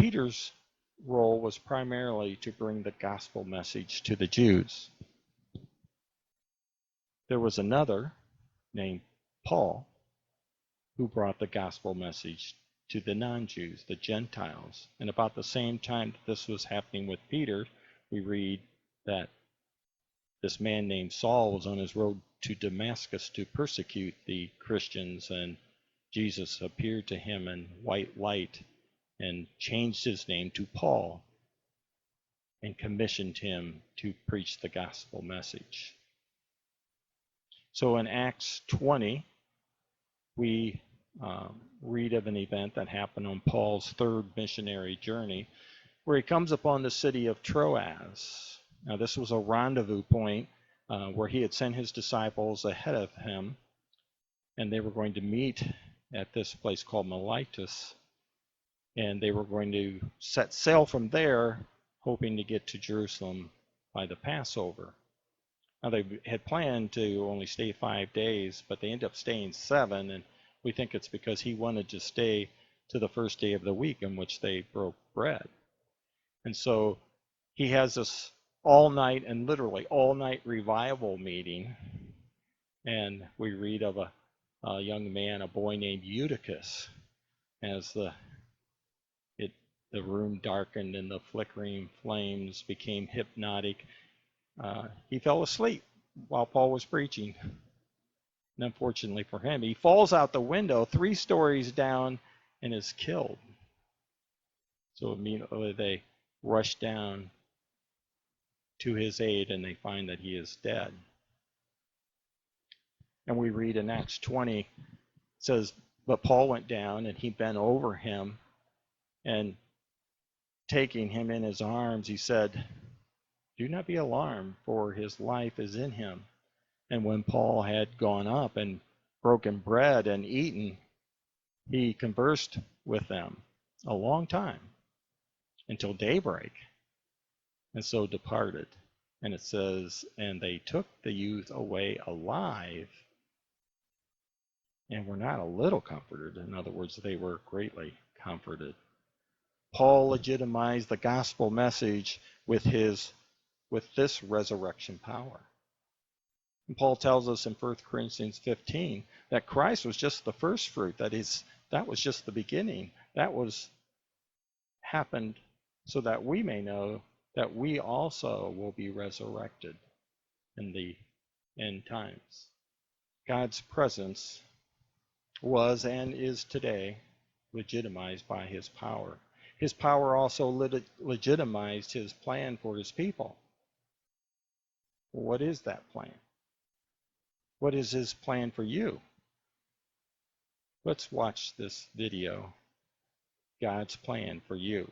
Peter's role was primarily to bring the gospel message to the Jews. There was another named Paul who brought the gospel message to the non-Jews, the Gentiles. And about the same time that this was happening with Peter, we read that this man named Saul was on his road to Damascus to persecute the Christians, and Jesus appeared to him in white light and changed his name to Paul and commissioned him to preach the gospel message. So in Acts 20, we read of an event that happened on Paul's third missionary journey, where he comes upon the city of Troas. Now, this was a rendezvous point where he had sent his disciples ahead of him, and they were going to meet at this place called Miletus, and they were going to set sail from there, hoping to get to Jerusalem by the Passover. Now, they had planned to only stay 5 days, but they ended up staying 7, and we think it's because he wanted to stay to the first day of the week in which they broke bread. And so he has this all-night and literally all-night revival meeting, and we read of a young man, a boy named Eutychus, as the room darkened and the flickering flames became hypnotic. He fell asleep while Paul was preaching. And unfortunately for him, he falls out the window 3 stories down and is killed. So immediately they rush down to his aid and they find that he is dead. And we read in Acts 20, it says, but Paul went down and he bent over him, and taking him in his arms, he said, do not be alarmed, for his life is in him. And when Paul had gone up and broken bread and eaten, he conversed with them a long time until daybreak, and so departed. And it says, and they took the youth away alive, and were not a little comforted. In other words, they were greatly comforted. Paul legitimized the gospel message with this resurrection power. And Paul tells us in 1 Corinthians 15 that Christ was just the first fruit. That was just the beginning. That was happened so that we may know that we also will be resurrected in the end times. God's presence was and is today legitimized by his power. His power also legitimized his plan for his people. What is that plan? What is his plan for you? Let's watch this video, God's plan for you.